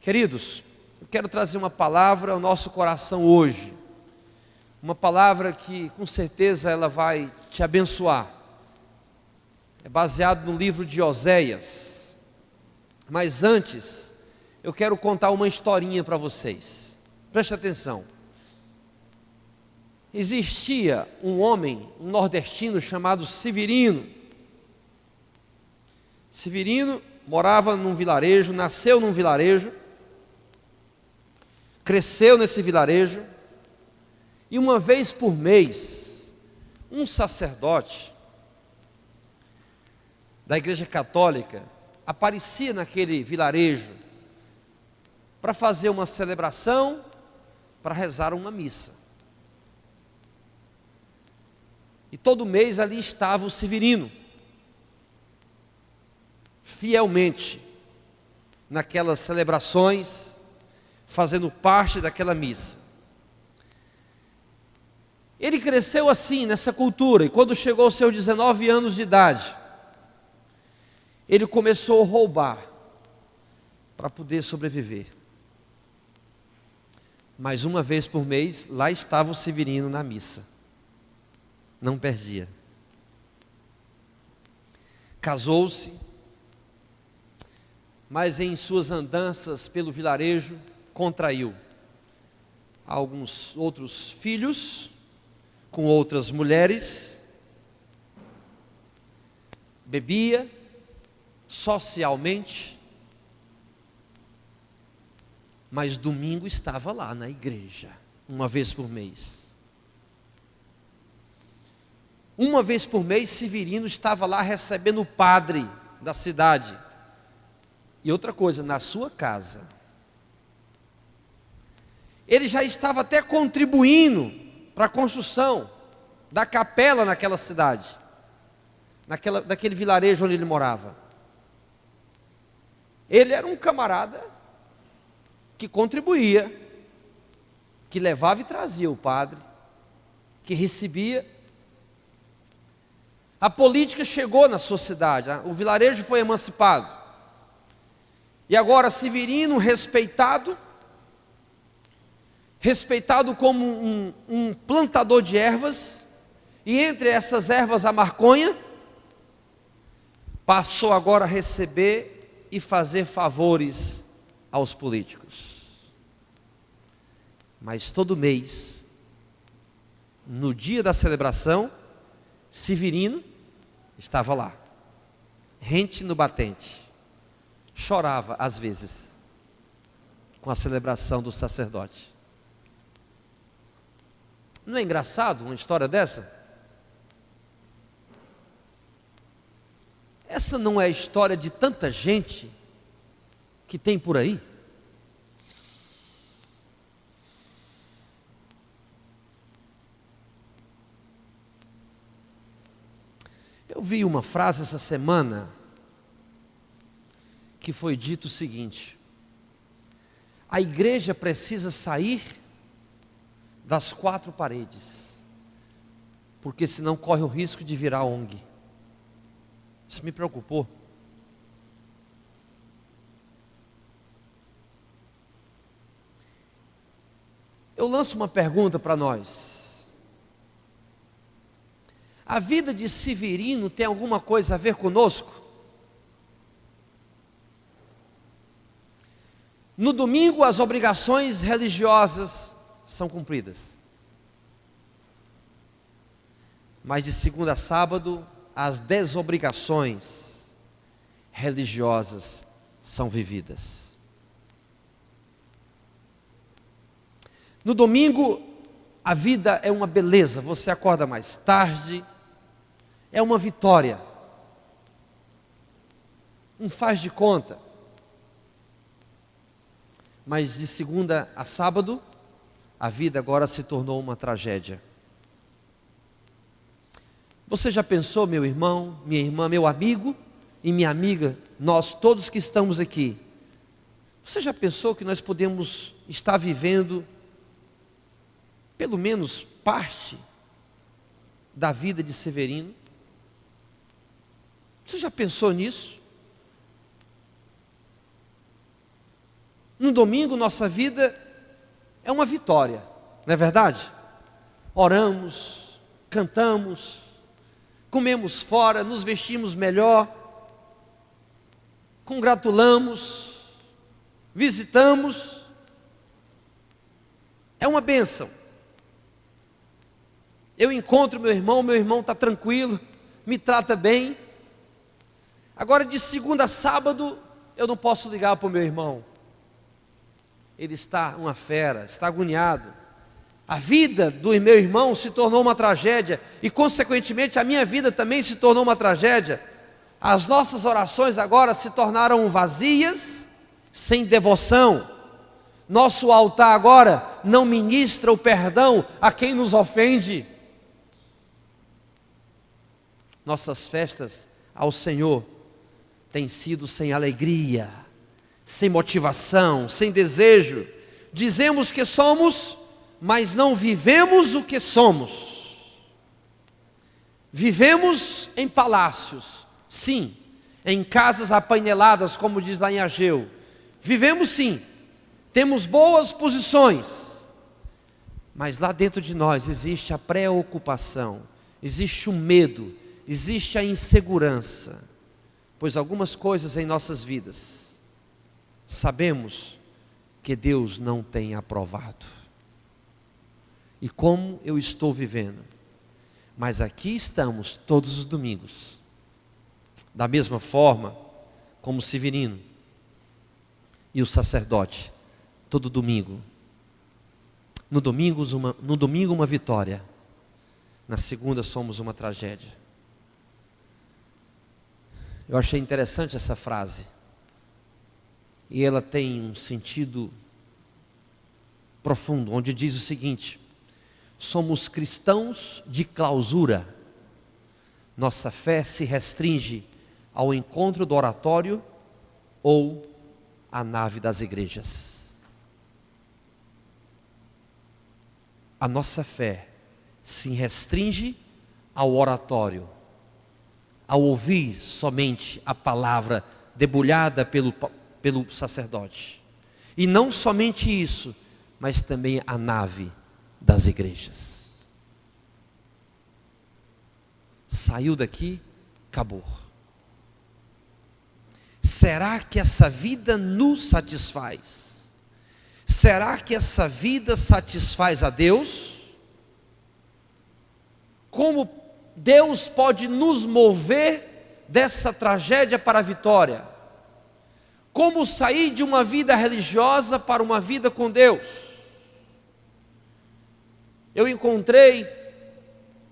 Queridos, eu quero trazer uma palavra ao nosso coração hoje. Uma palavra que com certeza ela vai te abençoar. É baseado no livro de Oséias. Mas antes, eu quero contar uma historinha para vocês. Preste atenção. Existia um homem, um nordestino chamado Severino. Severino morava num vilarejo, nasceu num vilarejo, cresceu nesse vilarejo, e uma vez por mês, um sacerdote da Igreja Católica aparecia naquele vilarejo para fazer uma celebração, para rezar uma missa. E todo mês ali estava o Severino, fielmente naquelas celebrações, fazendo parte daquela missa. Ele cresceu assim, nessa cultura, e quando chegou aos seus 19 anos de idade, ele começou a roubar para poder sobreviver. Mas uma vez por mês, lá estava o Severino na missa. Não perdia. Casou-se, mas em suas andanças pelo vilarejo, contraiu alguns outros filhos, com outras mulheres, bebia socialmente, mas domingo estava lá na igreja, uma vez por mês. Uma vez por mês, Severino estava lá recebendo o padre da cidade. E outra coisa, na sua casa. Ele já estava até contribuindo para a construção da capela naquela cidade, naquele vilarejo onde ele morava. Ele era um camarada que contribuía, que levava e trazia o padre, que recebia. A política chegou na sua cidade, o vilarejo foi emancipado. E agora Severino, respeitado como um plantador de ervas, e entre essas ervas a maconha, passou agora a receber e fazer favores aos políticos. Mas todo mês, no dia da celebração, Severino estava lá, rente no batente, chorava às vezes, com a celebração do sacerdote. Não é engraçado uma história dessa? Essa não é a história de tanta gente que tem por aí? Eu vi uma frase essa semana que foi dito o seguinte: a igreja precisa sair das quatro paredes, porque senão corre o risco de virar ONG. Isso me preocupou. Eu lanço uma pergunta para nós. A vida de Severino tem alguma coisa a ver conosco? No domingo as obrigações religiosas são cumpridas, mas de segunda a sábado as desobrigações religiosas são vividas. No domingo a vida é uma beleza, você acorda mais tarde, é uma vitória, um faz de conta. Mas de segunda a sábado, a vida agora se tornou uma tragédia. Você já pensou, meu irmão, minha irmã, meu amigo e minha amiga, nós todos que estamos aqui, você já pensou que nós podemos estar vivendo pelo menos parte da vida de Severino? Você já pensou nisso? No domingo, nossa vida é uma vitória, não é verdade? Oramos, cantamos, comemos fora, nos vestimos melhor, congratulamos, visitamos. É uma bênção. Eu encontro meu irmão está tranquilo, me trata bem. Agora, de segunda a sábado, eu não posso ligar para o meu irmão. Ele está uma fera, está agoniado. A vida do meu irmão se tornou uma tragédia e, consequentemente, a minha vida também se tornou uma tragédia. As nossas orações agora se tornaram vazias, sem devoção. Nosso altar agora não ministra o perdão a quem nos ofende. Nossas festas ao Senhor têm sido sem alegria, sem motivação, sem desejo. Dizemos que somos, mas não vivemos o que somos. Vivemos em palácios, sim, em casas apaineladas, como diz lá em Ageu. Vivemos sim, temos boas posições, mas lá dentro de nós existe a preocupação, existe o medo, existe a insegurança, pois algumas coisas em nossas vidas sabemos que Deus não tem aprovado. E como eu estou vivendo? Mas aqui estamos todos os domingos, da mesma forma como o Severino e o sacerdote, todo domingo. No domingo uma vitória, na segunda somos uma tragédia. Eu achei interessante essa frase, e ela tem um sentido profundo, onde diz o seguinte: somos cristãos de clausura. Nossa fé se restringe ao encontro do oratório ou à nave das igrejas. A nossa fé se restringe ao oratório, ao ouvir somente a palavra debulhada pelo sacerdote. E não somente isso, mas também a nave das igrejas. Saiu daqui, acabou. Será que essa vida nos satisfaz? Será que essa vida satisfaz a Deus? Como Deus pode nos mover dessa tragédia para a vitória? Como sair de uma vida religiosa para uma vida com Deus? Eu encontrei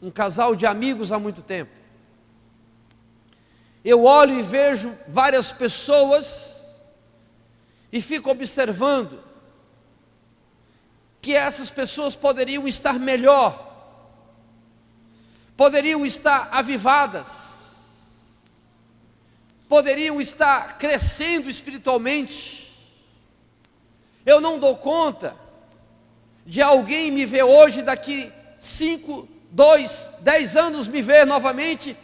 um casal de amigos há muito tempo. Eu olho e vejo várias pessoas e fico observando que essas pessoas poderiam estar melhor, poderiam estar avivadas, poderiam estar crescendo espiritualmente. Eu não dou conta de alguém me ver hoje, daqui 5, 2, 10 anos me ver novamente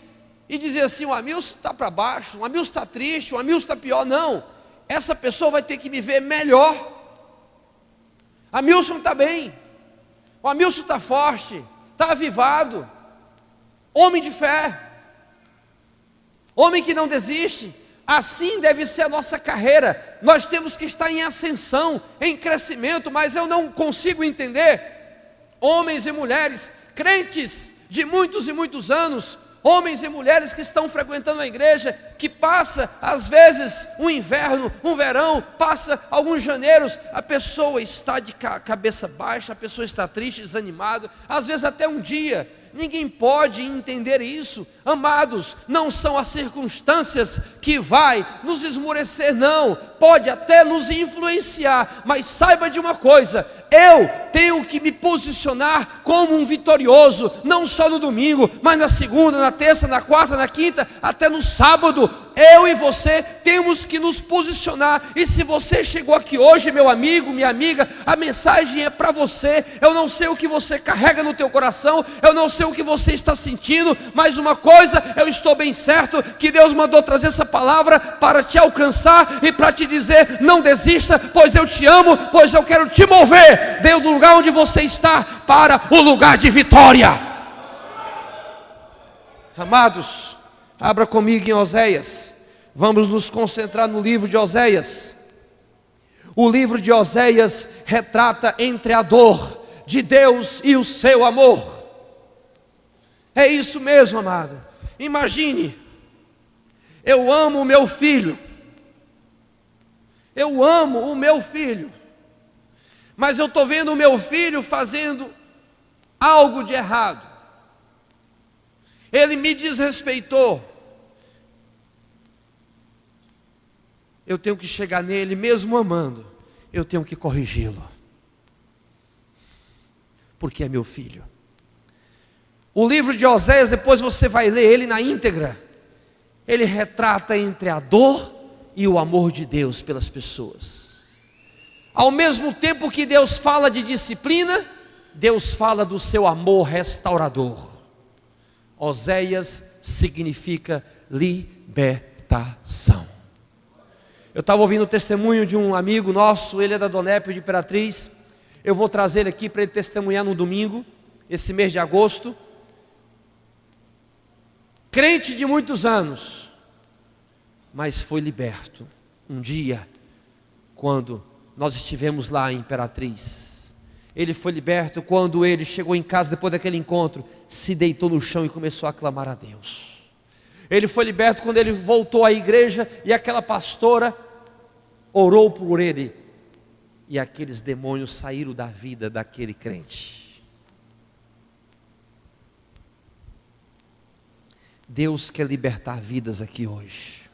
e dizer assim: o Amilson está para baixo, o Amilson está triste, o Amilson está pior. Não, essa pessoa vai ter que me ver melhor. Amilson está bem, o Amilson está forte, está avivado, homem de fé, homem que não desiste. Assim deve ser a nossa carreira. Nós temos que estar em ascensão, em crescimento. Mas eu não consigo entender homens e mulheres, crentes de muitos e muitos anos, homens e mulheres que estão frequentando a igreja, que passa às vezes um inverno, um verão, passa alguns janeiros, a pessoa está de cabeça baixa, a pessoa está triste, desanimada, às vezes até um dia. Ninguém pode entender isso. Amados, não são as circunstâncias que vai nos esmorecer, não. Pode até nos influenciar, mas saiba de uma coisa: eu tenho que me posicionar como um vitorioso, não só no domingo, mas na segunda, na terça, na quarta, na quinta, até no sábado. Eu e você temos que nos posicionar. E se você chegou aqui hoje, meu amigo, minha amiga, a mensagem é para você. Eu não sei o que você carrega no teu coração, eu não sei o que você está sentindo, mas uma coisa coisa, eu estou bem certo que Deus mandou trazer essa palavra para te alcançar e para te dizer: não desista, pois eu te amo, pois eu quero te mover do lugar onde você está para o lugar de vitória. Amados, abra comigo em Oséias. Vamos nos concentrar no livro de Oséias. O livro de Oséias retrata entre a dor de Deus e o seu amor. É isso mesmo, amado. Imagine, eu amo o meu filho. Eu amo o meu filho. Mas eu estou vendo o meu filho fazendo algo de errado. Ele me desrespeitou. Eu tenho que chegar nele, mesmo amando, eu tenho que corrigi-lo. Porque é meu filho. O livro de Oséias, depois você vai ler ele na íntegra. Ele retrata entre a dor e o amor de Deus pelas pessoas. Ao mesmo tempo que Deus fala de disciplina, Deus fala do seu amor restaurador. Oséias significa libertação. Eu estava ouvindo o testemunho de um amigo nosso, ele é da Donep de Imperatriz. Eu vou trazer ele aqui para ele testemunhar no domingo, esse mês de agosto. Crente de muitos anos, mas foi liberto um dia, quando nós estivemos lá em Imperatriz. Ele foi liberto quando ele chegou em casa depois daquele encontro, se deitou no chão e começou a clamar a Deus. Ele foi liberto quando ele voltou à igreja e aquela pastora orou por ele. E aqueles demônios saíram da vida daquele crente. Deus quer libertar vidas aqui hoje.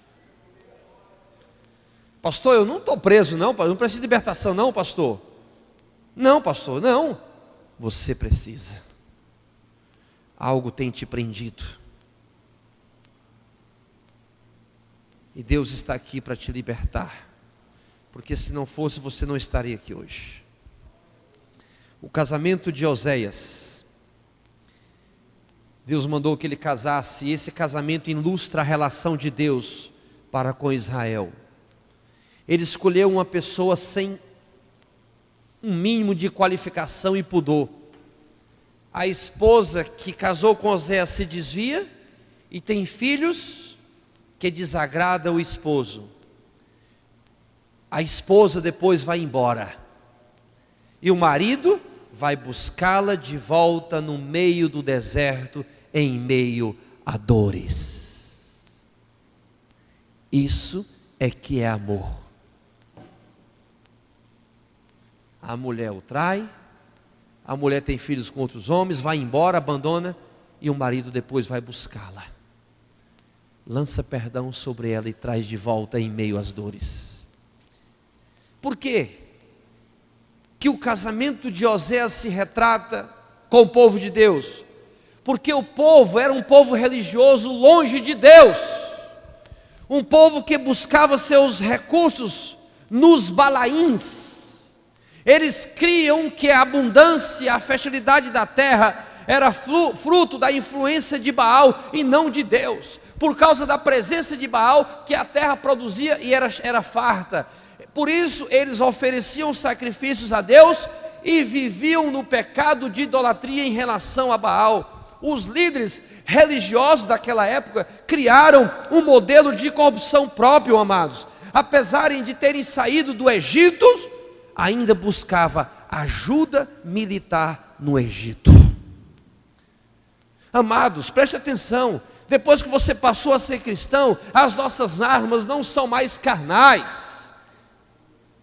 Pastor, eu não estou preso não, não preciso de libertação não, pastor. Não, pastor, não. Você precisa. Algo tem te prendido. E Deus está aqui para te libertar. Porque se não fosse, você não estaria aqui hoje. O casamento de Oséias. Deus mandou que ele casasse, e esse casamento ilustra a relação de Deus para com Israel. Ele escolheu uma pessoa sem um mínimo de qualificação e pudor. A esposa que casou com Oséias se desvia e tem filhos que desagrada o esposo. A esposa depois vai embora e o marido vai buscá-la de volta no meio do deserto, em meio a dores. Isso é que é amor. A mulher o trai, a mulher tem filhos com outros homens, vai embora, abandona, e o marido depois vai buscá-la. Lança perdão sobre ela e traz de volta em meio às dores. Por quê? Que o casamento de Oséias se retrata com o povo de Deus? Porque o povo era um povo religioso longe de Deus. Um povo que buscava seus recursos nos balaíns. Eles criam que a abundância, a fertilidade da terra era fruto da influência de Baal e não de Deus. Por causa da presença de Baal, que a terra produzia e era farta. Por isso eles ofereciam sacrifícios a Deus e viviam no pecado de idolatria em relação a Baal. Os líderes religiosos daquela época criaram um modelo de corrupção próprio, amados. Apesar de terem saído do Egito, ainda buscava ajuda militar no Egito. Amados, preste atenção. Depois que você passou a ser cristão, as nossas armas não são mais carnais.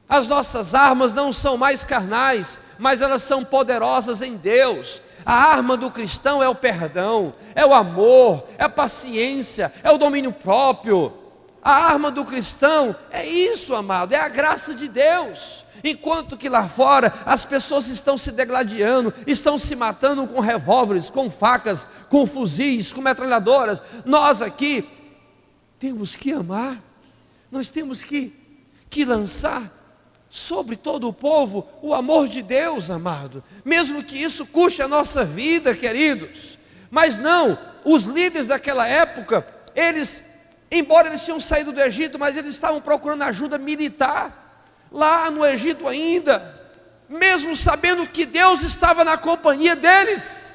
As nossas armas não são mais carnais, mas elas são poderosas em Deus. A arma do cristão é o perdão, é o amor, é a paciência, é o domínio próprio. A arma do cristão é isso, amado, é a graça de Deus. Enquanto que lá fora as pessoas estão se degladiando, estão se matando com revólveres, com facas, com fuzis, com metralhadoras, nós aqui temos que amar, nós temos que lançar sobre todo o povo o amor de Deus, amado, mesmo que isso custe a nossa vida, queridos. Mas não, os líderes daquela época, embora eles tinham saído do Egito, mas eles estavam procurando ajuda militar, lá no Egito ainda, mesmo sabendo que Deus estava na companhia deles.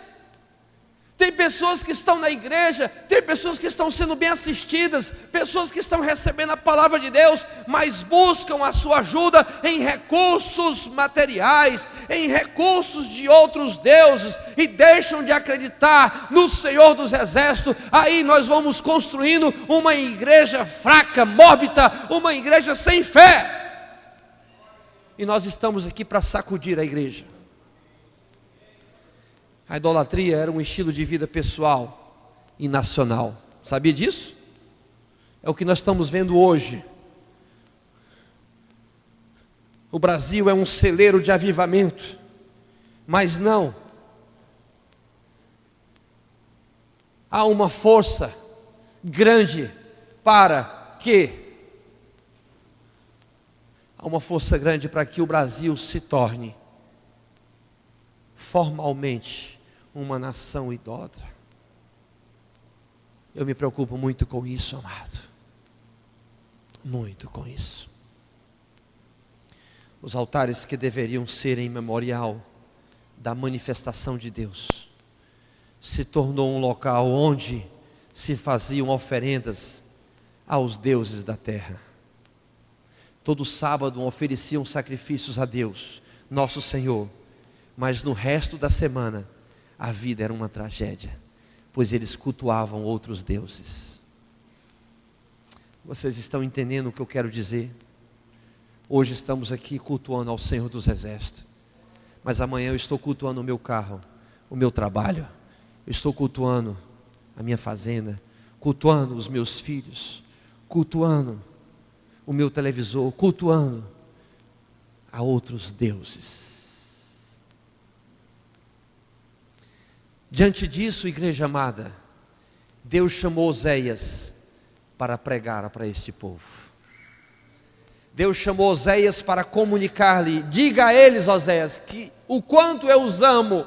Tem pessoas que estão na igreja, tem pessoas que estão sendo bem assistidas, pessoas que estão recebendo a palavra de Deus, mas buscam a sua ajuda em recursos materiais, em recursos de outros deuses, e deixam de acreditar no Senhor dos Exércitos. Aí nós vamos construindo uma igreja fraca, mórbida, uma igreja sem fé, e nós estamos aqui para sacudir a igreja. A idolatria era um estilo de vida pessoal e nacional. Sabia disso? É o que nós estamos vendo hoje. O Brasil é um celeiro de avivamento, mas não. Há uma força grande para que o Brasil se torne formalmente uma nação idólatra. Eu me preocupo muito com isso, amado. Muito com isso. Os altares que deveriam ser em memorial da manifestação de Deus, se tornou um local onde se faziam oferendas aos deuses da terra. Todo sábado ofereciam sacrifícios a Deus, nosso Senhor, mas no resto da semana a vida era uma tragédia, pois eles cultuavam outros deuses. Vocês estão entendendo o que eu quero dizer? Hoje estamos aqui cultuando ao Senhor dos Exércitos, mas amanhã eu estou cultuando o meu carro, o meu trabalho, eu estou cultuando a minha fazenda, cultuando os meus filhos, cultuando o meu televisor, cultuando a outros deuses. Diante disso, igreja amada, Deus chamou Oséias para pregar para este povo. Deus chamou Oséias para comunicar-lhe: diga a eles, Oséias, que o quanto eu os amo.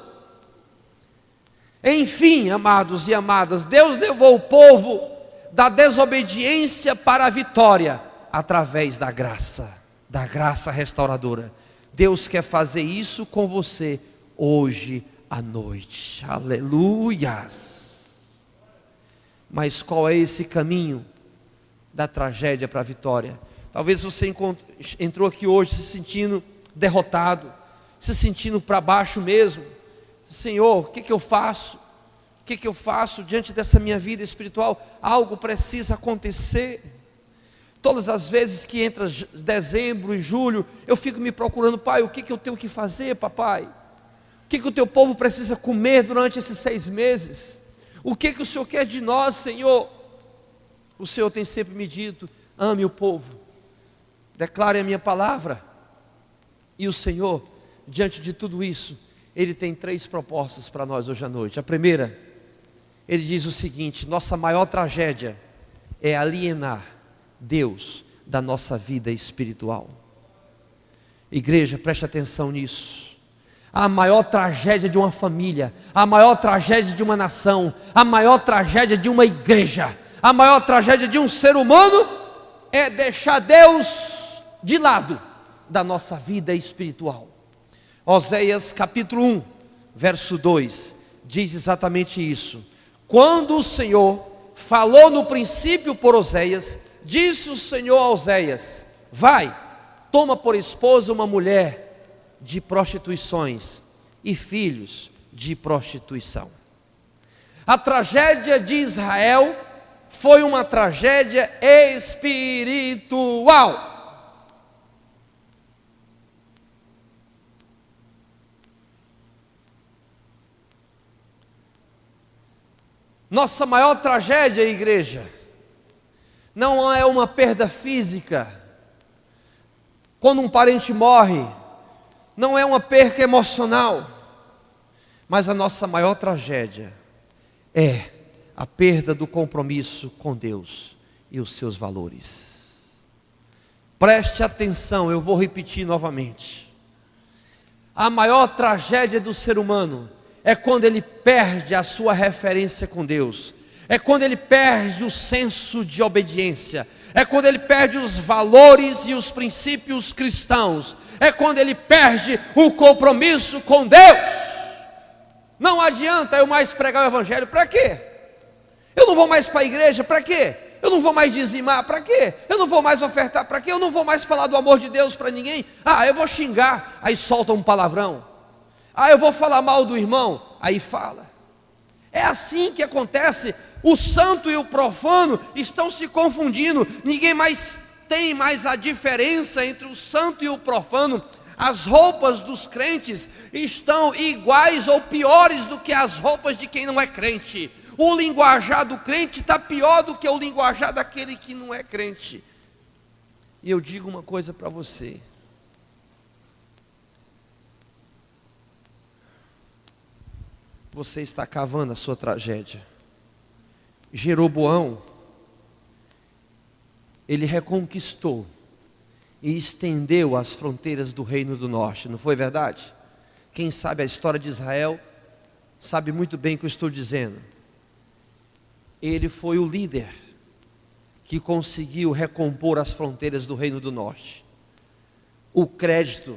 Enfim, amados e amadas, Deus levou o povo da desobediência para a vitória, através da graça restauradora. Deus quer fazer isso com você hoje à noite. Aleluias. Mas qual é esse caminho da tragédia para a vitória? Talvez você entrou aqui hoje se sentindo derrotado, se sentindo para baixo mesmo. Senhor, o que eu faço? O que eu faço diante dessa minha vida espiritual? Algo precisa acontecer. Todas as vezes que entra dezembro e julho, eu fico me procurando: pai, o que eu tenho que fazer, papai? O que o teu povo precisa comer durante esses 6 meses? O que o Senhor quer de nós, Senhor? O Senhor tem sempre me dito: ame o povo, declare a minha palavra. E o Senhor, diante de tudo isso, Ele tem 3 propostas para nós hoje à noite. A primeira, Ele diz o seguinte: nossa maior tragédia é alienar Deus da nossa vida espiritual. Igreja, preste atenção nisso. A maior tragédia de uma família, a maior tragédia de uma nação, a maior tragédia de uma igreja, a maior tragédia de um ser humano é deixar Deus de lado da nossa vida espiritual. Oséias capítulo 1, verso 2, diz exatamente isso. Quando o Senhor falou no princípio por Oséias, disse o Senhor a Oséias: vai, toma por esposa uma mulher de prostituições e filhos de prostituição. A tragédia de Israel foi uma tragédia espiritual. Nossa maior tragédia, igreja, não é uma perda física, quando um parente morre, não é uma perca emocional, mas a nossa maior tragédia é a perda do compromisso com Deus e os seus valores. Preste atenção, eu vou repetir novamente. A maior tragédia do ser humano é quando ele perde a sua referência com Deus, é quando ele perde o senso de obediência, é quando ele perde os valores e os princípios cristãos, é quando ele perde o compromisso com Deus. Não adianta eu mais pregar o evangelho, para quê? Eu não vou mais para a igreja, para quê? Eu não vou mais dizimar, para quê? Eu não vou mais ofertar, para quê? Eu não vou mais falar do amor de Deus para ninguém. Eu vou xingar, aí solta um palavrão. Eu vou falar mal do irmão, aí fala. É assim que acontece. O santo e o profano estão se confundindo. Ninguém mais tem mais a diferença entre o santo e o profano. As roupas dos crentes estão iguais ou piores do que as roupas de quem não é crente. O linguajar do crente está pior do que o linguajar daquele que não é crente. E eu digo uma coisa para você: você está cavando a sua tragédia. Jeroboão, ele reconquistou e estendeu as fronteiras do reino do norte, não foi verdade? Quem sabe a história de Israel sabe muito bem o que eu estou dizendo. Ele foi o líder que conseguiu recompor as fronteiras do reino do norte. O crédito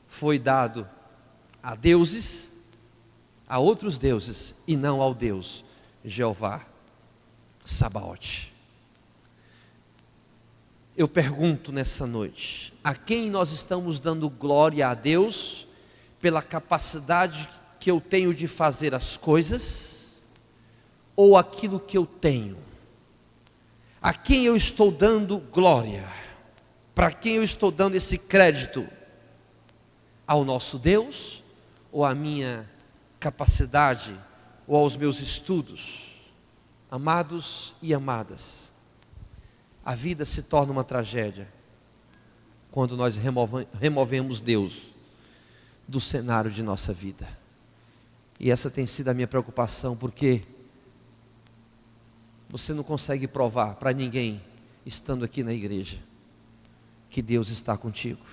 foi dado a deuses, a outros deuses, e não ao Deus Jeová Sabaote. Eu pergunto nessa noite: a quem nós estamos dando glória a Deus pela capacidade que eu tenho de fazer as coisas, ou aquilo que eu tenho? A quem eu estou dando glória? Para quem eu estou dando esse crédito? Ao nosso Deus, ou à minha capacidade, ou aos meus estudos? Amados e amadas, a vida se torna uma tragédia quando nós removemos Deus do cenário de nossa vida. E essa tem sido a minha preocupação, porque você não consegue provar para ninguém, estando aqui na igreja, que Deus está contigo.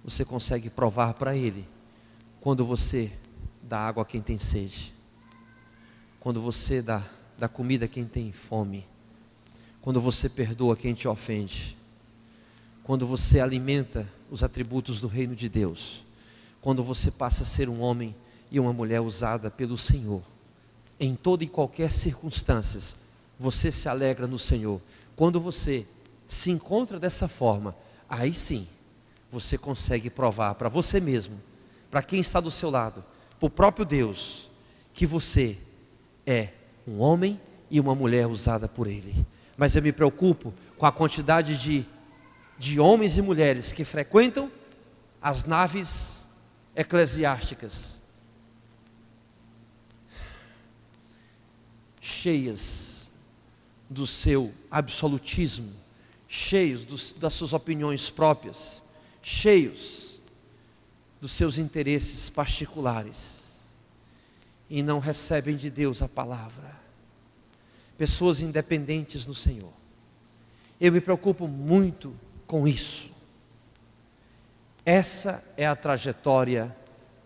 Você consegue provar para Ele quando você dá água a quem tem sede, quando você dá comida a quem tem fome, quando você perdoa quem te ofende, quando você alimenta os atributos do reino de Deus, quando você passa a ser um homem e uma mulher usada pelo Senhor. Em toda e qualquer circunstância, você se alegra no Senhor. Quando você se encontra dessa forma, aí sim, você consegue provar para você mesmo, para quem está do seu lado, para o próprio Deus, que você é um homem e uma mulher usada por Ele. Mas eu me preocupo com a quantidade de homens e mulheres que frequentam as naves eclesiásticas, cheias do seu absolutismo, cheios das suas opiniões próprias, cheios dos seus interesses particulares, e não recebem de Deus a palavra. Pessoas independentes no Senhor. Eu me preocupo muito com isso. Essa é a trajetória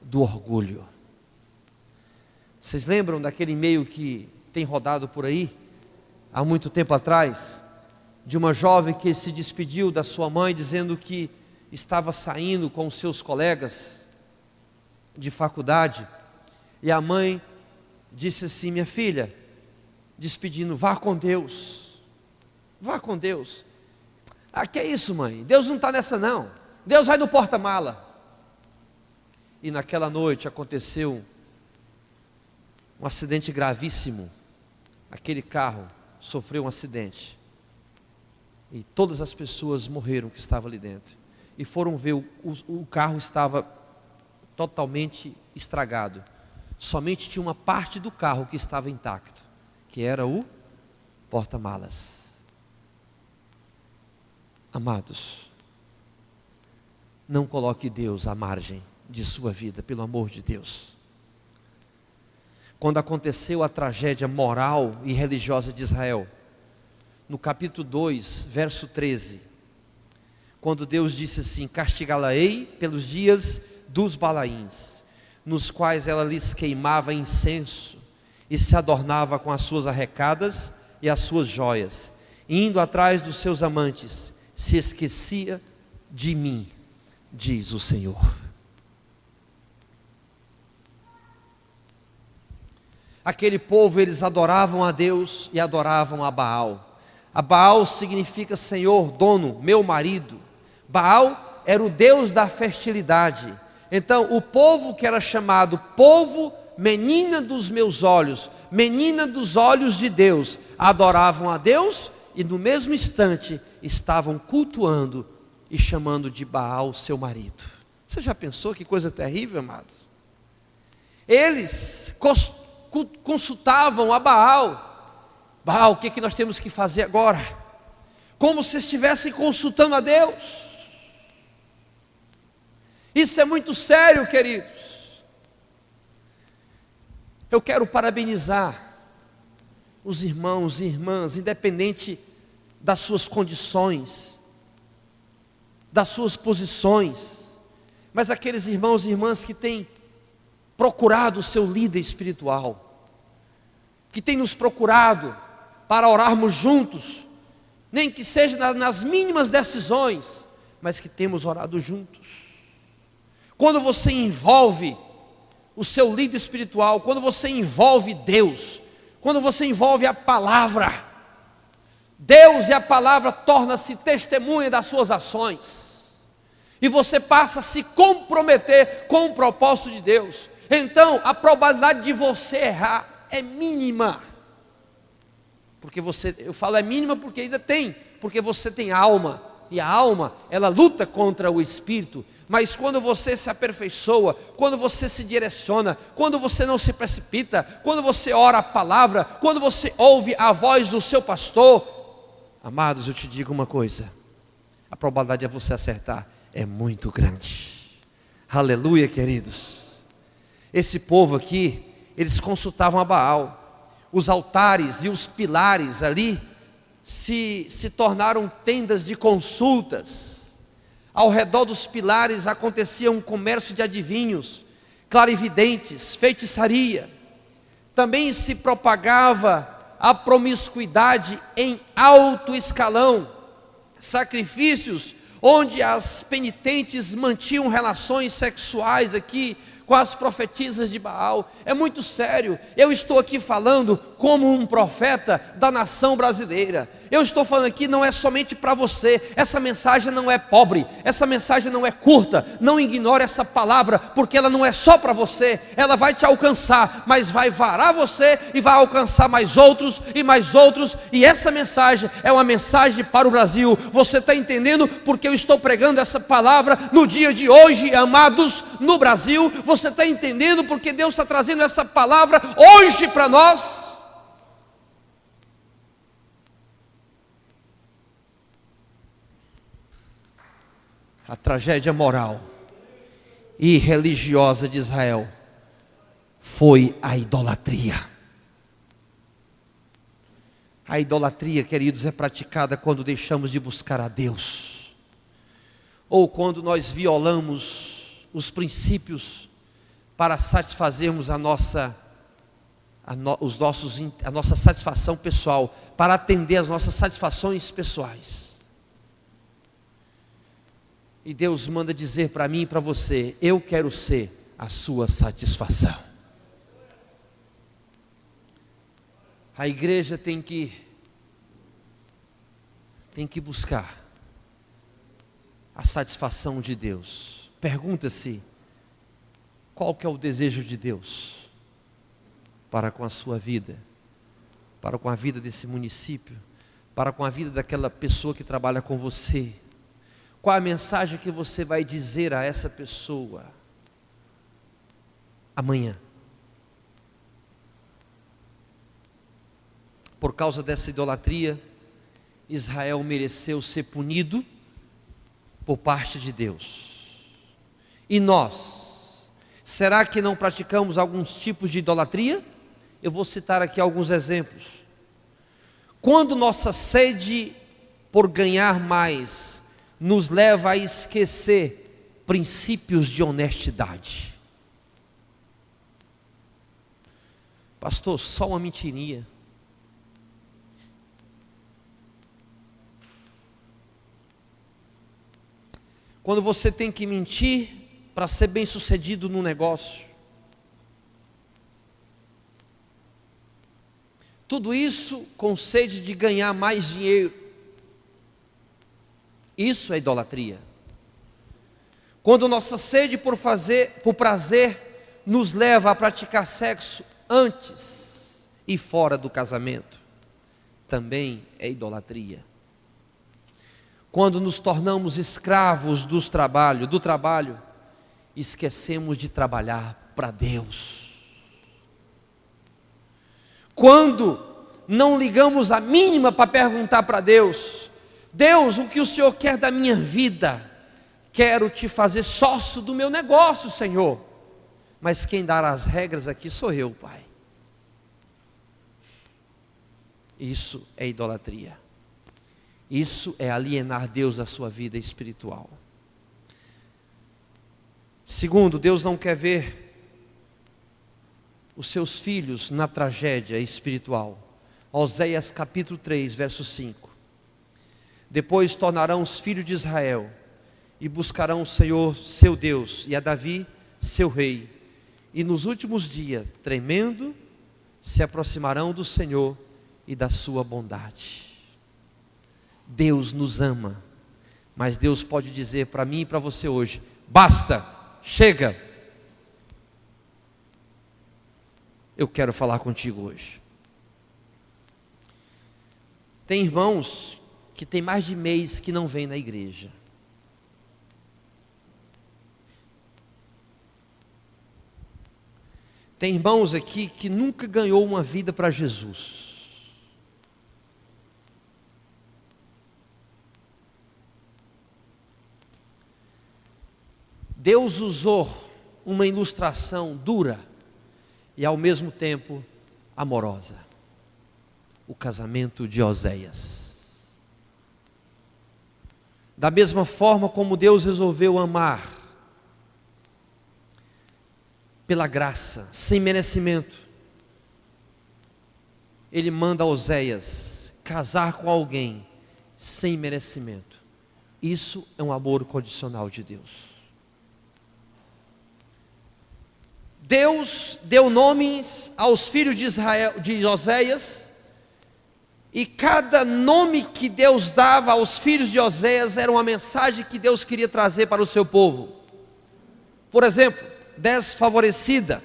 do orgulho. Vocês lembram daquele e-mail que tem rodado por aí, há muito tempo atrás, de uma jovem que se despediu da sua mãe, dizendo que estava saindo com os seus colegas de faculdade, e a mãe disse assim: minha filha, despedindo, vá com Deus, vá com Deus. Que é isso, mãe? Deus não está nessa não, Deus vai no porta-mala. E naquela noite aconteceu um acidente gravíssimo. Aquele carro sofreu um acidente, e todas as pessoas morreram que estavam ali dentro, e foram ver, o carro estava totalmente estragado, somente tinha uma parte do carro que estava intacto, que era o porta-malas. Amados, não coloque Deus à margem de sua vida, pelo amor de Deus. Quando aconteceu a tragédia moral e religiosa de Israel, no capítulo 2, verso 13, quando Deus disse assim: castigá-la-ei pelos dias dos Balaíns, nos quais ela lhes queimava incenso e se adornava com as suas arrecadas e as suas joias, e indo atrás dos seus amantes, se esquecia de mim, diz o Senhor. Aquele povo, eles adoravam a Deus e adoravam a Baal. A Baal significa Senhor, dono, meu marido. Baal era o Deus da fertilidade. Então o povo que era chamado povo menina dos meus olhos, menina dos olhos de Deus, adoravam a Deus e no mesmo instante estavam cultuando e chamando de Baal seu marido. Você já pensou que coisa terrível, amados? Eles consultavam a Baal. Baal, o que nós temos que fazer agora? Como se estivessem consultando a Deus. Isso é muito sério, queridos. Eu quero parabenizar os irmãos e irmãs, independente das suas condições, das suas posições, mas aqueles irmãos e irmãs que têm procurado o seu líder espiritual, que têm nos procurado para orarmos juntos, nem que seja nas mínimas decisões, mas que temos orado juntos. Quando você envolve o seu líder espiritual, quando você envolve Deus, quando você envolve a palavra, Deus e a palavra torna-se testemunha das suas ações, e você passa a se comprometer com o propósito de Deus. Então a probabilidade de você errar é mínima, porque eu falo é mínima porque ainda tem, porque você tem alma, e a alma, ela luta contra o espírito. Mas quando você se aperfeiçoa, quando você se direciona, quando você não se precipita, quando você ora a palavra, quando você ouve a voz do seu pastor, amados, eu te digo uma coisa, a probabilidade de você acertar é muito grande. Aleluia, queridos. Esse povo aqui, eles consultavam a Baal. Os altares e os pilares ali se tornaram tendas de consultas. Ao redor dos pilares acontecia um comércio de adivinhos, clarividentes, feitiçaria. Também se propagava a promiscuidade em alto escalão, sacrifícios onde as penitentes mantinham relações sexuais aqui com as profetisas de Baal. É muito sério. Eu estou aqui falando como um profeta da nação brasileira. Eu estou falando aqui não é somente para você. Essa mensagem não é pobre, essa mensagem não é curta. Não ignore essa palavra, porque ela não é só para você. Ela vai te alcançar, mas vai varar você e vai alcançar mais outros e mais outros. E essa mensagem é uma mensagem para o Brasil. Você está entendendo porque eu estou pregando essa palavra no dia de hoje, amados, no Brasil? Você está entendendo porque Deus está trazendo essa palavra hoje para nós? A tragédia moral e religiosa de Israel foi a idolatria. A idolatria, queridos, é praticada quando deixamos de buscar a Deus, ou quando nós violamos os princípios para satisfazermos a nossa satisfação pessoal, para atender às nossas satisfações pessoais. E Deus manda dizer para mim e para você: eu quero ser a sua satisfação. A igreja tem que buscar a satisfação de Deus. Pergunta-se, qual que é o desejo de Deus para com a sua vida, para com a vida desse município, para com a vida daquela pessoa que trabalha com você? Qual a mensagem que você vai dizer a essa pessoa amanhã? Por causa dessa idolatria, Israel mereceu ser punido por parte de Deus. E nós, será que não praticamos alguns tipos de idolatria? Eu vou citar aqui alguns exemplos. Quando nossa sede por ganhar mais nos leva a esquecer princípios de honestidade. Pastor, só uma mentirinha. Quando você tem que mentir para ser bem sucedido no negócio. Tudo isso com sede de ganhar mais dinheiro. Isso é idolatria. Quando nossa sede por prazer nos leva a praticar sexo antes e fora do casamento, também é idolatria. Quando nos tornamos escravos do trabalho, esquecemos de trabalhar para Deus. Quando não ligamos a mínima para perguntar para Deus: Deus, o que o Senhor quer da minha vida? Quero te fazer sócio do meu negócio, Senhor. Mas quem dará as regras aqui sou eu, Pai. Isso é idolatria. Isso é alienar Deus da sua vida espiritual. Segundo, Deus não quer ver os seus filhos na tragédia espiritual. Oséias capítulo 3, verso 5. Depois tornarão os filhos de Israel e buscarão o Senhor seu Deus e a Davi seu rei. E nos últimos dias, tremendo, se aproximarão do Senhor e da sua bondade. Deus nos ama, mas Deus pode dizer para mim e para você hoje: basta, chega. Eu quero falar contigo hoje. Tem irmãos que tem mais de mês que não vêm na igreja. Tem irmãos aqui que nunca ganhou uma vida para Jesus. Deus usou uma ilustração dura e ao mesmo tempo amorosa. O casamento de Oséias. Da mesma forma como Deus resolveu amar pela graça, sem merecimento, Ele manda Oséias casar com alguém sem merecimento. Isso é um amor condicional de Deus. Deus deu nomes aos filhos de Israel, de Oséias, e cada nome que Deus dava aos filhos de Oséias era uma mensagem que Deus queria trazer para o seu povo. Por exemplo, desfavorecida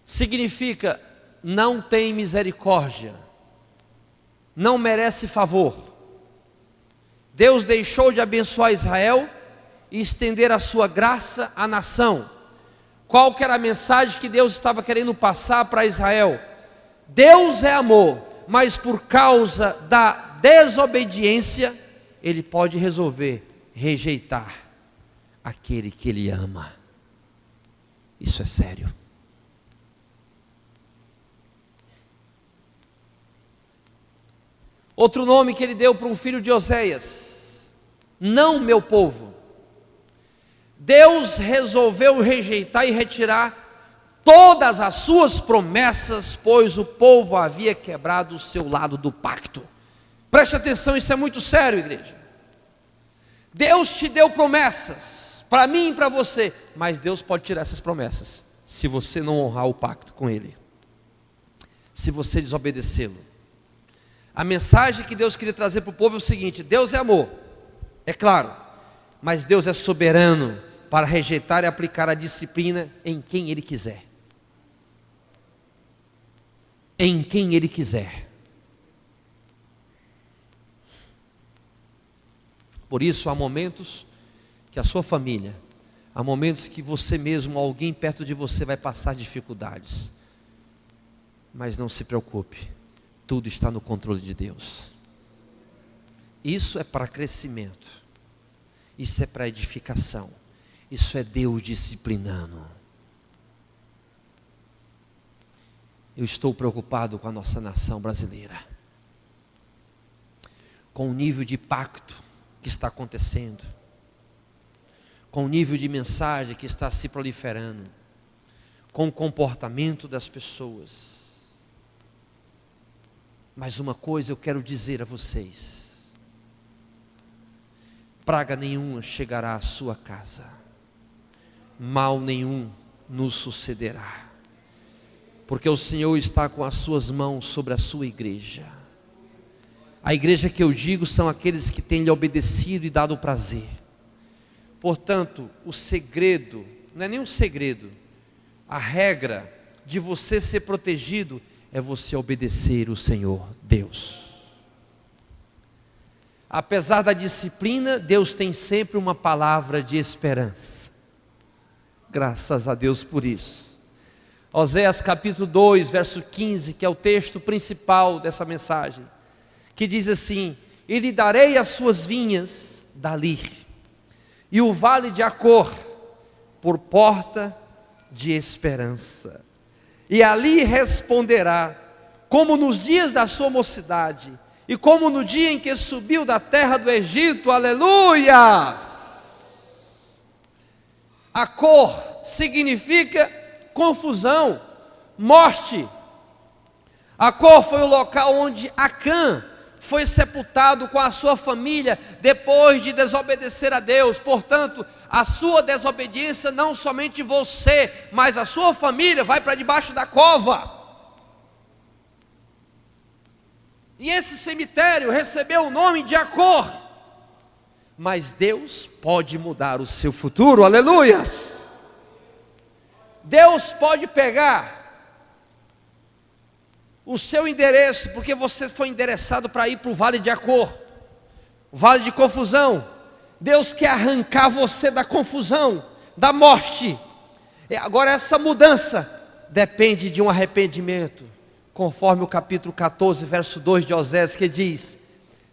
significa não tem misericórdia, não merece favor. Deus deixou de abençoar Israel e estender a sua graça à nação. Qual que era a mensagem que Deus estava querendo passar para Israel? Deus é amor, mas por causa da desobediência, Ele pode resolver rejeitar aquele que Ele ama. Isso é sério. Outro nome que Ele deu para um filho de Oséias: não meu povo. Deus resolveu rejeitar e retirar todas as suas promessas, pois o povo havia quebrado o seu lado do pacto. Preste atenção, isso é muito sério, igreja. Deus te deu promessas, para mim e para você, mas Deus pode tirar essas promessas, se você não honrar o pacto com Ele, se você desobedecê-lo. A mensagem que Deus queria trazer para o povo é o seguinte: Deus é amor, é claro, mas Deus é soberano para rejeitar e aplicar a disciplina em quem Ele quiser. Em quem Ele quiser. Por isso há momentos que a sua família, há momentos que você mesmo, alguém perto de você vai passar dificuldades. Mas não se preocupe, tudo está no controle de Deus. Isso é para crescimento, isso é para edificação, isso é Deus disciplinando. Eu estou preocupado com a nossa nação brasileira, com o nível de pacto que está acontecendo, com o nível de mensagem que está se proliferando, com o comportamento das pessoas. Mas uma coisa eu quero dizer a vocês: praga nenhuma chegará à sua casa, mal nenhum nos sucederá, porque o Senhor está com as suas mãos sobre a sua igreja. A igreja que eu digo são aqueles que têm lhe obedecido e dado prazer. Portanto, o segredo, não é nem um segredo, a regra de você ser protegido é você obedecer o Senhor Deus. Apesar da disciplina, Deus tem sempre uma palavra de esperança. Graças a Deus por isso. Oséias capítulo 2, verso 15, que é o texto principal dessa mensagem, que diz assim: e lhe darei as suas vinhas dali, e o vale de Acor por porta de esperança, e ali responderá, como nos dias da sua mocidade, e como no dia em que subiu da terra do Egito. Aleluia! Acor significa confusão, morte. Acor foi o local onde Acã foi sepultado com a sua família depois de desobedecer a Deus. Portanto, a sua desobediência, não somente você, mas a sua família vai para debaixo da cova. E esse cemitério recebeu o nome de Acor. Mas Deus pode mudar o seu futuro, aleluia! Deus pode pegar o seu endereço, porque você foi endereçado para ir para o vale de Acor, o vale de confusão. Deus quer arrancar você da confusão, da morte. Agora essa mudança depende de um arrependimento, conforme o capítulo 14, verso 2 de Oséias, que diz: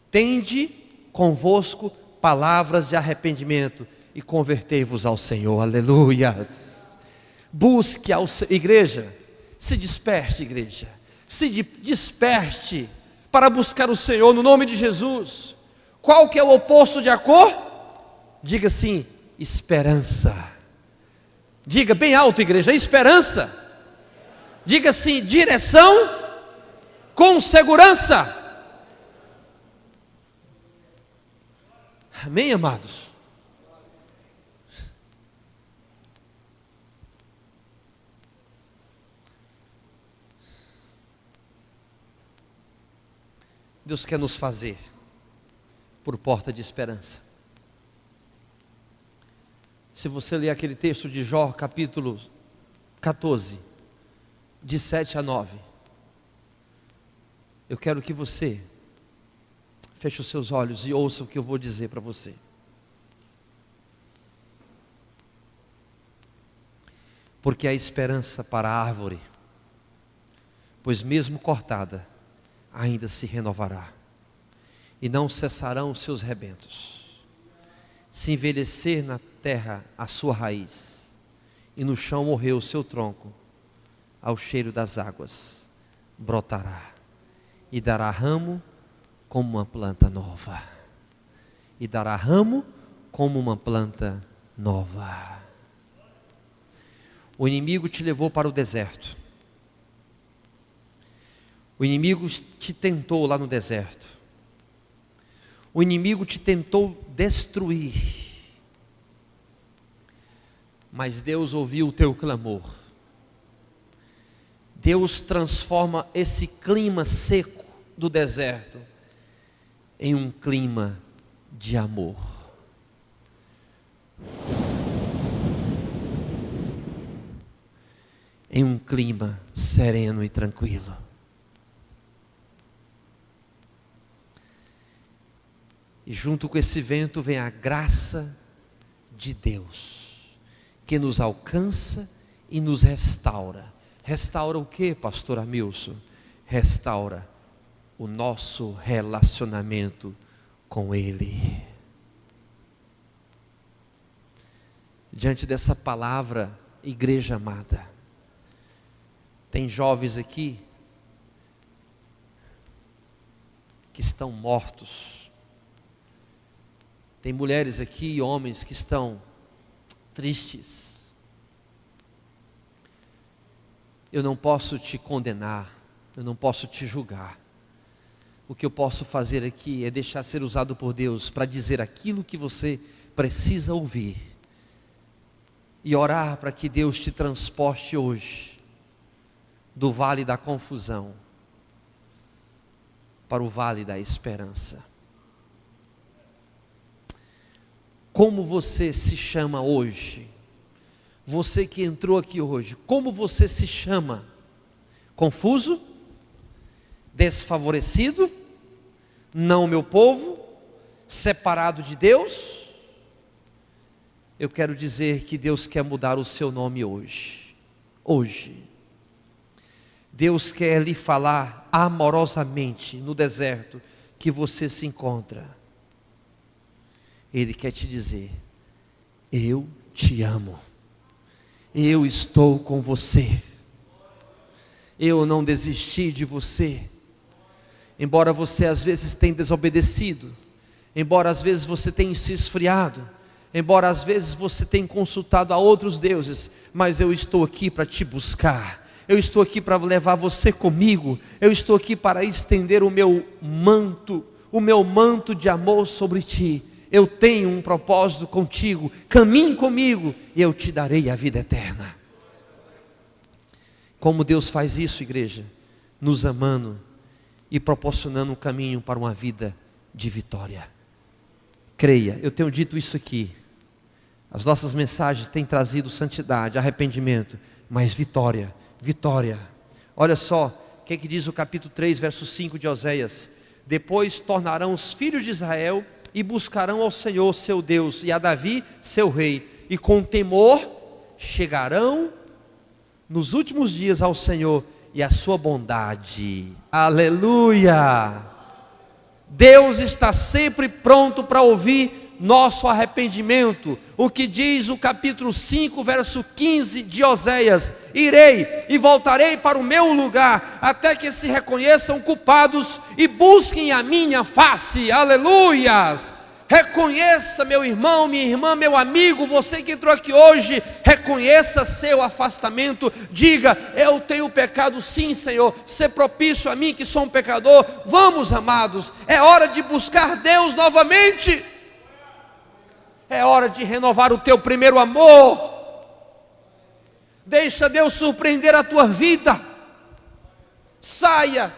tende convosco palavras de arrependimento e convertei-vos ao Senhor, aleluia. Busque ao igreja, se desperte, igreja, se desperte para buscar o Senhor no nome de Jesus. Qual que é o oposto de Acor? Diga assim: esperança. Diga bem alto, igreja: esperança. Diga assim: direção com segurança. Amém, amados? Deus quer nos fazer por porta de esperança. Se você ler aquele texto de Jó, capítulo 14, de 7 a 9, eu quero que você feche os seus olhos e ouça o que eu vou dizer para você. Porque há esperança para a árvore, pois mesmo cortada, ainda se renovará, e não cessarão os seus rebentos. Se envelhecer na terra a sua raiz, e no chão morrer o seu tronco, ao cheiro das águas brotará, e dará ramo como uma planta nova. E dará ramo como uma planta nova. O inimigo te levou para o deserto. O inimigo te tentou lá no deserto. O inimigo te tentou destruir. Mas Deus ouviu o teu clamor. Deus transforma esse clima seco do deserto em um clima de amor. Em um clima sereno e tranquilo. E junto com esse vento vem a graça de Deus, que nos alcança e nos restaura. Restaura o que, pastor Amilson? Restaura o nosso relacionamento com Ele. Diante dessa palavra, igreja amada, tem jovens aqui que estão mortos. Tem mulheres aqui e homens que estão tristes. Eu não posso te condenar, eu não posso te julgar. O que eu posso fazer aqui é deixar ser usado por Deus para dizer aquilo que você precisa ouvir. E orar para que Deus te transporte hoje do vale da confusão para o vale da esperança. Como você se chama hoje? Você que entrou aqui hoje, como você se chama? Confuso? Desfavorecido? Não meu povo? Separado de Deus? Eu quero dizer que Deus quer mudar o seu nome hoje. Hoje. Deus quer lhe falar amorosamente no deserto que você se encontra. Ele quer te dizer: eu te amo. Eu estou com você. Eu não desisti de você. Embora você às vezes tenha desobedecido, embora às vezes você tenha se esfriado, embora às vezes você tenha consultado a outros deuses, mas eu estou aqui para te buscar. Eu estou aqui para levar você comigo. Eu estou aqui para estender o meu manto de amor sobre ti. Eu tenho um propósito contigo, caminhe comigo e eu te darei a vida eterna. Como Deus faz isso, igreja? Nos amando e proporcionando um caminho para uma vida de vitória. Creia, eu tenho dito isso aqui. As nossas mensagens têm trazido santidade, arrependimento, mas vitória, vitória. Olha só, o que diz o capítulo 3, verso 5 de Oséias: depois tornarão os filhos de Israel e buscarão ao Senhor seu Deus e a Davi seu rei, e com temor chegarão nos últimos dias ao Senhor e à sua bondade. Aleluia! Deus está sempre pronto para ouvir nosso arrependimento. O que diz o capítulo 5, verso 15 de Oséias: irei e voltarei para o meu lugar, até que se reconheçam culpados e busquem a minha face. Aleluias! Reconheça, meu irmão, minha irmã, meu amigo, você que entrou aqui hoje, reconheça seu afastamento. Diga: eu tenho pecado sim, Senhor, ser propício a mim que sou um pecador. Vamos, amados, é hora de buscar Deus novamente. É hora de renovar o teu primeiro amor. Deixa Deus surpreender a tua vida. Saia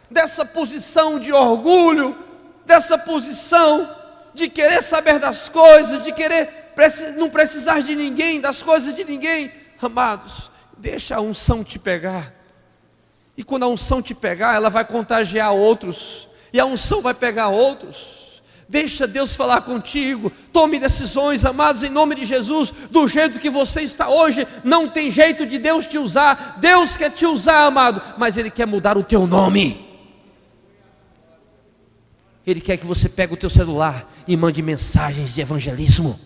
dessa posição de orgulho, dessa posição de querer saber das coisas, de querer não precisar de ninguém, das coisas de ninguém. Amados, deixa a unção te pegar. E quando a unção te pegar, ela vai contagiar outros, e a unção vai pegar outros. Deixa Deus falar contigo. Tome decisões, amados, em nome de Jesus. Do jeito que você está hoje, não tem jeito de Deus te usar. Deus quer te usar, amado, mas Ele quer mudar o teu nome. Ele quer que você pegue o teu celular e mande mensagens de evangelismo.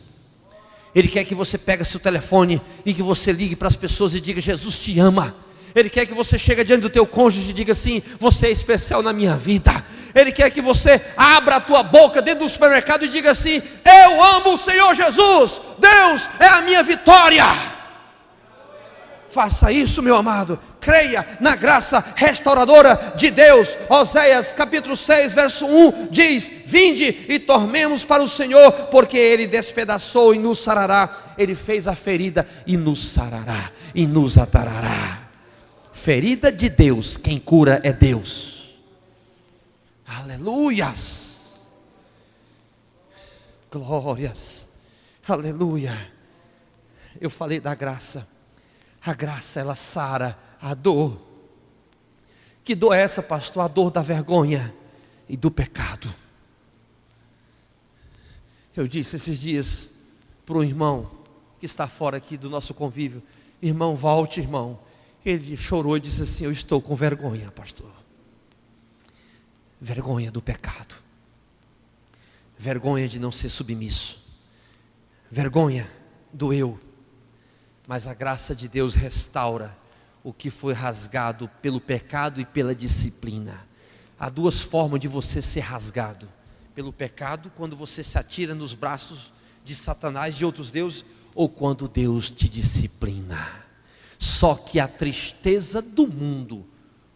Ele quer que você pegue seu telefone e que você ligue para as pessoas e diga: Jesus te ama. Ele quer que você chegue diante do teu cônjuge e diga assim: você é especial na minha vida. Ele quer que você abra a tua boca dentro do supermercado e diga assim: eu amo o Senhor Jesus, Deus é a minha vitória. Faça isso, meu amado. Creia na graça restauradora de Deus. Oséias capítulo 6, verso 1 diz: vinde e tornemos para o Senhor, porque Ele despedaçou e nos sarará. Ele fez a ferida e nos sarará e nos atarará. Ferida de Deus, quem cura é Deus. Aleluias. Glórias. Aleluia. Eu falei da graça. A graça, ela sara a dor. Que dor é essa, pastor? A dor da vergonha e do pecado. Eu disse esses dias para um irmão que está fora aqui do nosso convívio: irmão, volte, irmão. Ele chorou e disse assim: eu estou com vergonha, pastor. Vergonha do pecado. Vergonha de não ser submisso. Vergonha do eu. Mas a graça de Deus restaura o que foi rasgado pelo pecado e pela disciplina. Há duas formas de você ser rasgado: pelo pecado, quando você se atira nos braços de Satanás, de outros deuses, ou quando Deus te disciplina. Só que a tristeza do mundo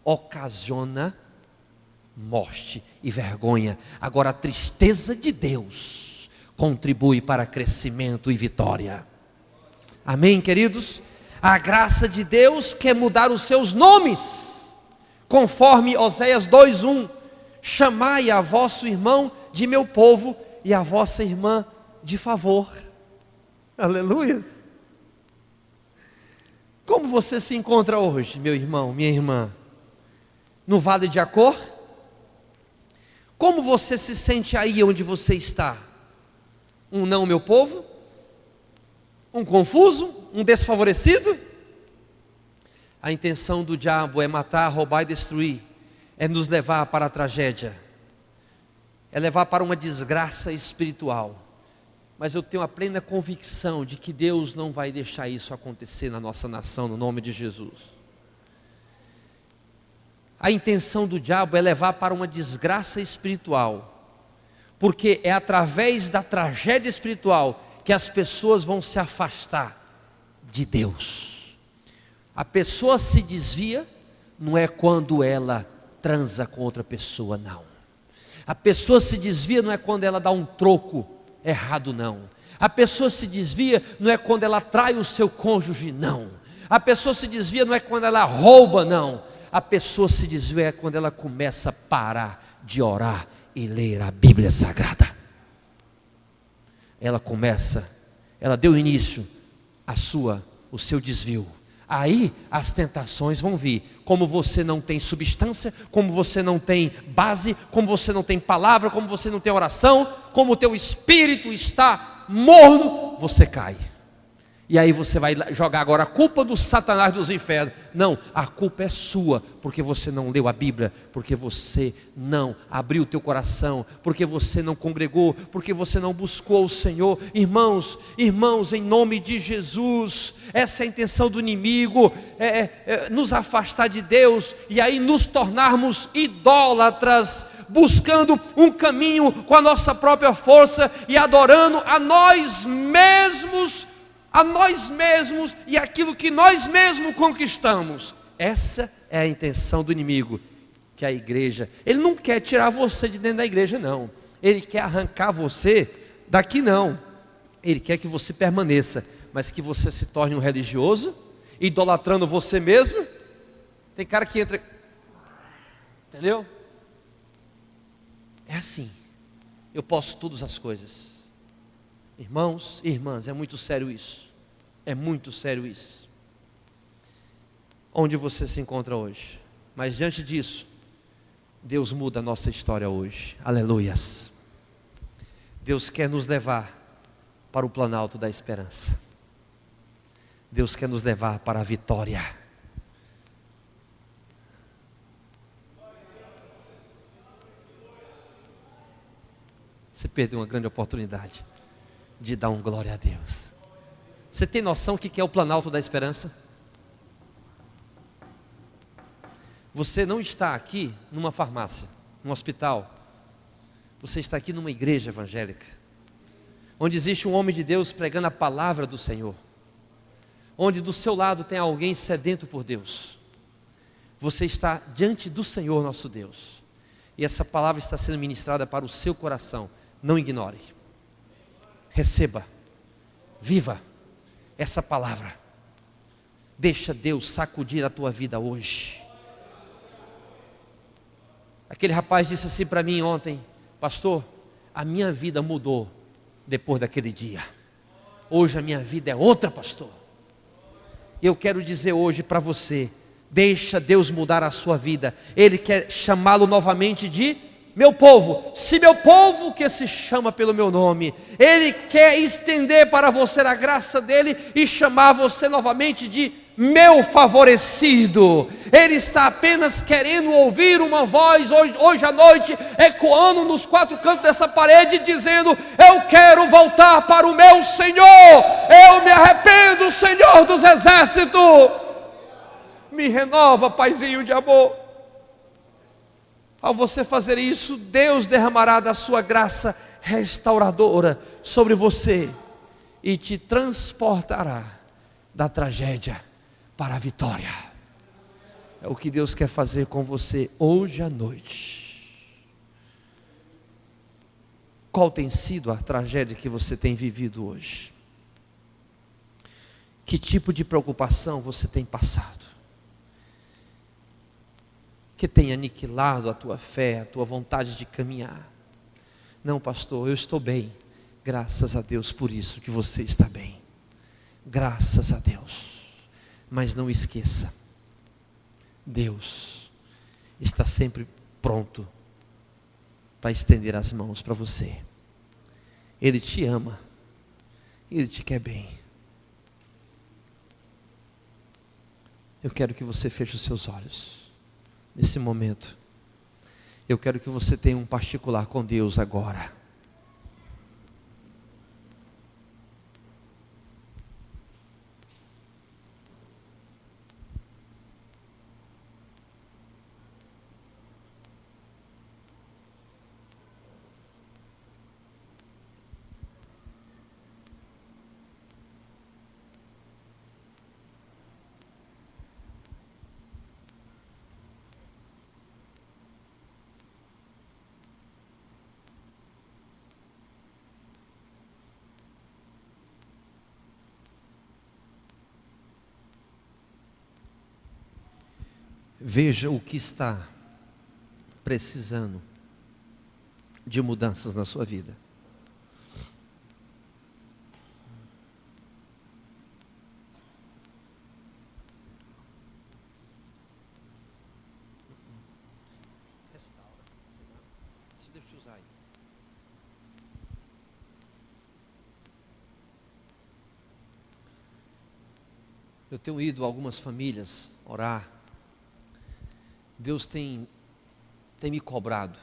ocasiona morte e vergonha. Agora a tristeza de Deus contribui para crescimento e vitória. Amém, queridos? A graça de Deus quer mudar os seus nomes, conforme Oséias 2:1. Chamai a vosso irmão de meu povo e a vossa irmã de favor. Aleluias. Como você se encontra hoje, meu irmão, minha irmã? No vale de Acor? Como você se sente aí onde você está? Um não, meu povo? Um confuso? Um desfavorecido? A intenção do diabo é matar, roubar e destruir, é nos levar para a tragédia, é levar para uma desgraça espiritual. Mas eu tenho a plena convicção de que Deus não vai deixar isso acontecer na nossa nação, no nome de Jesus. A intenção do diabo é levar para uma desgraça espiritual, porque é através da tragédia espiritual que as pessoas vão se afastar de Deus. A pessoa se desvia, não é quando ela transa com outra pessoa, não. A pessoa se desvia não é quando ela dá um troco errado, não. A pessoa se desvia não é quando ela trai o seu cônjuge, não. A pessoa se desvia não é quando ela rouba, não. A pessoa se desvia é quando ela começa a parar de orar e ler a Bíblia Sagrada. Ela deu início o seu desvio. Aí as tentações vão vir. Como você não tem substância, como você não tem base, como você não tem palavra, como você não tem oração, como o teu espírito está morno, você cai. E aí você vai jogar agora a culpa do Satanás dos infernos. Não, a culpa é sua, porque você não leu a Bíblia, porque você não abriu o teu coração, porque você não congregou, porque você não buscou o Senhor. Irmãos, em nome de Jesus, essa é a intenção do inimigo, nos afastar de Deus, e aí nos tornarmos idólatras, buscando um caminho com a nossa própria força, e adorando a nós mesmos e aquilo que nós mesmos conquistamos. Essa é a intenção do inimigo, que a igreja, ele não quer tirar você de dentro da igreja, não. Ele quer arrancar você daqui, não. Ele quer que você permaneça, mas que você se torne um religioso, idolatrando você mesmo. Tem cara que entra, entendeu? É assim. Eu posso todas as coisas. Irmãos e irmãs, é muito sério isso. É muito sério isso. Onde você se encontra hoje? Mas diante disso, Deus muda a nossa história hoje. Aleluias. Deus quer nos levar para o planalto da esperança. Deus quer nos levar para a vitória. Você perdeu uma grande oportunidade de dar um glória a Deus. Você tem noção do que é o planalto da esperança? Você não está aqui numa farmácia, num hospital. Você está aqui numa igreja evangélica, onde existe um homem de Deus pregando a palavra do Senhor, onde do seu lado tem alguém sedento por Deus. Você está diante do Senhor nosso Deus, e essa palavra está sendo ministrada para o seu coração. Não ignore. Receba, viva essa palavra. Deixa Deus sacudir a tua vida hoje. Aquele rapaz disse assim para mim ontem: pastor, a minha vida mudou depois daquele dia. Hoje a minha vida é outra, pastor. Eu quero dizer hoje para você: deixa Deus mudar a sua vida. Ele quer chamá-lo novamente de meu povo. Se meu povo, que se chama pelo meu nome, Ele quer estender para você a graça dEle e chamar você novamente de meu favorecido. Ele está apenas querendo ouvir uma voz hoje à noite, ecoando nos quatro cantos dessa parede, dizendo: eu quero voltar para o meu Senhor. Eu me arrependo, Senhor dos exércitos. Me renova, Paizinho de amor. Ao você fazer isso, Deus derramará da sua graça restauradora sobre você e te transportará da tragédia para a vitória. É o que Deus quer fazer com você hoje à noite. Qual tem sido a tragédia que você tem vivido hoje? Que tipo de preocupação você tem passado? Que tem aniquilado a tua fé, a tua vontade de caminhar? Não, pastor, eu estou bem. Graças a Deus por isso que você está bem. Graças a Deus. Mas não esqueça, Deus está sempre pronto para estender as mãos para você. Ele te ama, Ele te quer bem. Eu quero que você feche os seus olhos nesse momento. Eu quero que você tenha um particular com Deus agora. Veja o que está precisando de mudanças na sua vida. Restaura. Deixa eu usar aí. Eu tenho ido a algumas famílias orar. Deus tem me cobrado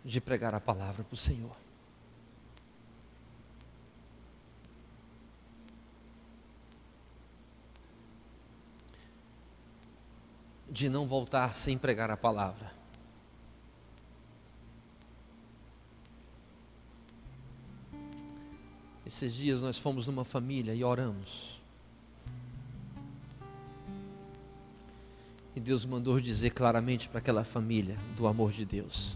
de pregar a palavra para o Senhor. De não voltar sem pregar a palavra. Esses dias nós fomos numa família e oramos. E Deus mandou dizer claramente para aquela família do amor de Deus.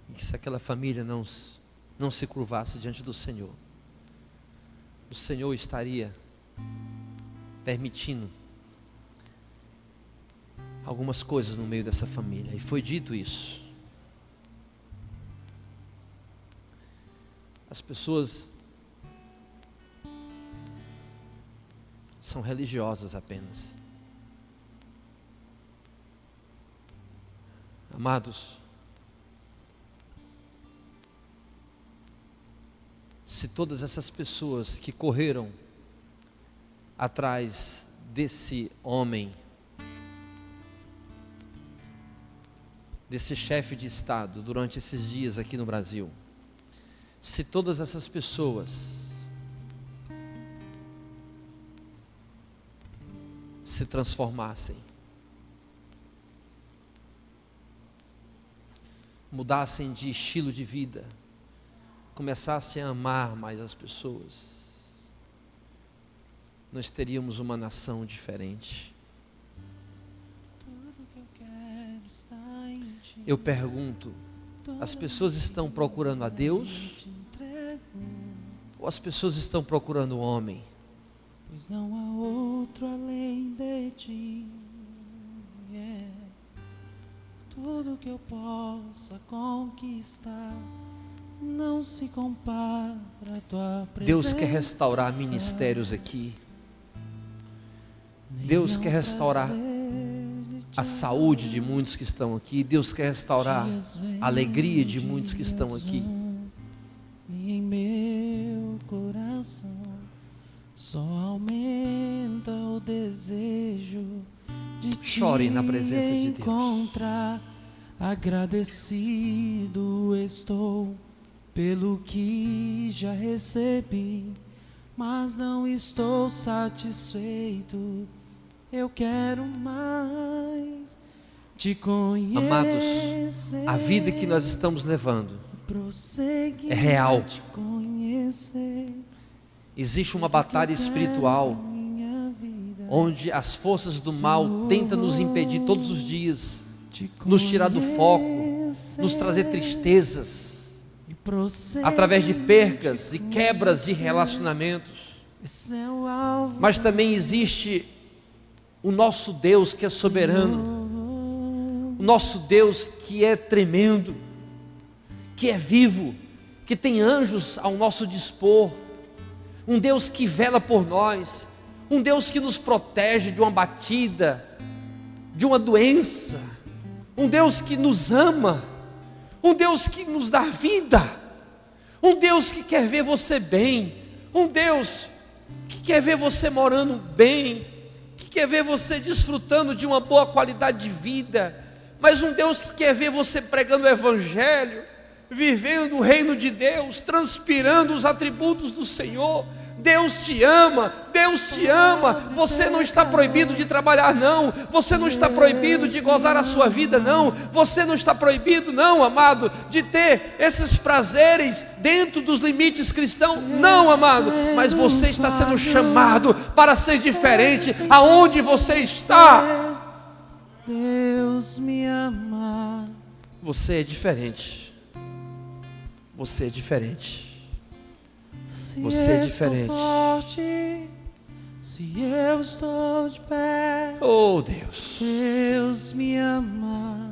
E que se aquela família não se curvasse diante do Senhor, o Senhor estaria permitindo algumas coisas no meio dessa família. E foi dito isso. As pessoas são religiosas apenas. Amados, se todas essas pessoas que correram atrás desse homem, desse chefe de Estado durante esses dias aqui no Brasil, se todas essas pessoas se transformassem, mudassem de estilo de vida, começassem a amar mais as pessoas, nós teríamos uma nação diferente. Eu pergunto, as pessoas estão procurando a Deus? Ou as pessoas estão procurando o homem? Pois não há outro além de ti. Tudo que eu possa conquistar não se compara à tua presença. Deus quer restaurar ministérios aqui. Deus quer restaurar a saúde de muitos que estão aqui. Deus quer restaurar a alegria de muitos que estão aqui. E em meu coração só aumenta o desejo de te Chore na presença de Deus. encontrar. Agradecido estou pelo que já recebi, mas não estou satisfeito. Eu quero mais te conhecer. Amados, a vida que nós estamos levando é real. Te conhecer. Existe uma batalha espiritual onde as forças do mal tentam nos impedir todos os dias, nos tirar do foco, nos trazer tristezas, através de percas e quebras de relacionamentos. Mas também existe o nosso Deus que é soberano, o nosso Deus que é tremendo, que é vivo, que tem anjos ao nosso dispor, um Deus que vela por nós, um Deus que nos protege de uma batida, de uma doença, um Deus que nos ama, um Deus que nos dá vida, um Deus que quer ver você bem, um Deus que quer ver você morando bem, que quer ver você desfrutando de uma boa qualidade de vida, mas um Deus que quer ver você pregando o Evangelho, vivendo o reino de Deus, transpirando os atributos do Senhor. Deus te ama, Deus te ama. Você não está proibido de trabalhar, não. Você não está proibido de gozar a sua vida, não. Você não está proibido, não, amado, de ter esses prazeres dentro dos limites cristãos, não, amado. Mas você está sendo chamado para ser diferente aonde você está. Deus me ama. Você é diferente. Você é diferente. Você é diferente. Forte, se eu estou de pé, oh Deus, Deus me ama.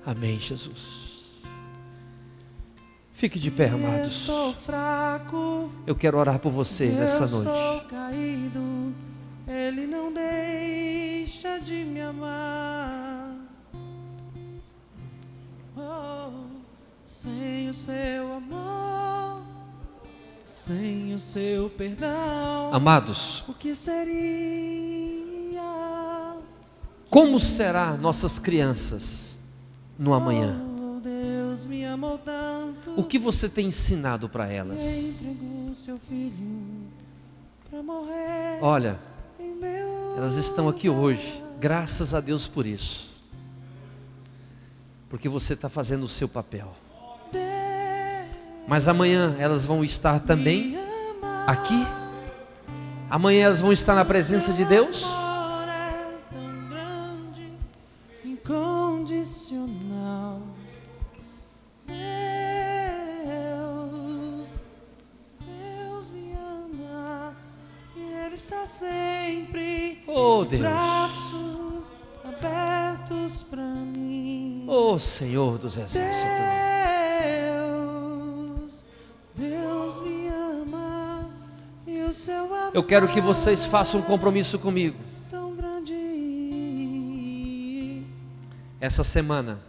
Amém, Jesus. Fique de pé, amados. Estou fraco, eu quero orar por você nessa estou noite. Caído, Ele não deixa de me amar. Oh, sem o seu amor, sem o seu perdão, Amados, o que seria? como será nossas crianças no amanhã? Oh, Deus me amou tanto, O que você tem ensinado para elas? entregou seu filho para morrer. Olha, Em meu elas estão aqui hoje, graças a Deus por isso, porque você está fazendo o seu papel. Mas amanhã elas vão estar também aqui. Amanhã elas vão estar na presença de Deus. amor é tão grande, incondicional. Deus me ama e Ele está sempre Oh Deus, braços abertos para mim. oh Senhor dos exércitos, Deus me ama e o seu amor eu quero que vocês façam um compromisso comigo. tão grande. Essa semana,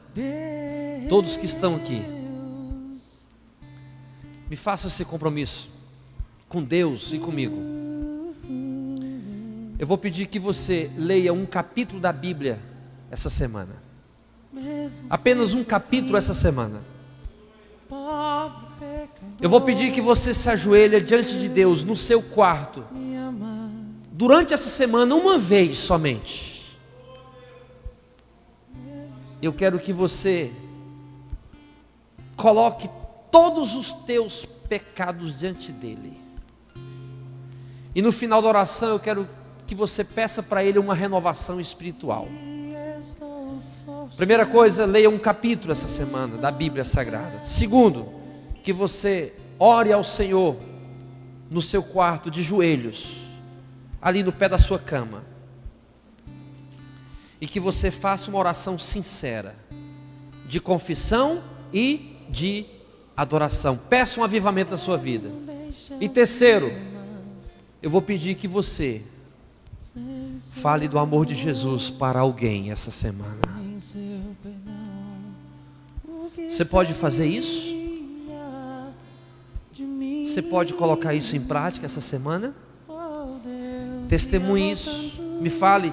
todos que estão aqui, me façam esse compromisso com Deus e comigo. Eu vou pedir que você leia um capítulo da Bíblia essa semana. Apenas um capítulo essa semana. Eu vou pedir que você se ajoelhe diante de Deus no seu quarto, durante essa semana, uma vez somente. Eu quero que você coloque todos os teus pecados diante dele. E no final da oração eu quero que você peça para ele uma renovação espiritual. Primeira coisa, leia um capítulo essa semana da Bíblia Sagrada. Segundo, que você ore ao Senhor no seu quarto de joelhos, ali no pé da sua cama. E que você faça uma oração sincera, de confissão e de adoração. Peça um avivamento na sua vida. E terceiro, eu vou pedir que você fale do amor de Jesus para alguém essa semana. Você pode fazer isso? Você pode colocar isso em prática essa semana? Testemunhe isso. Me fale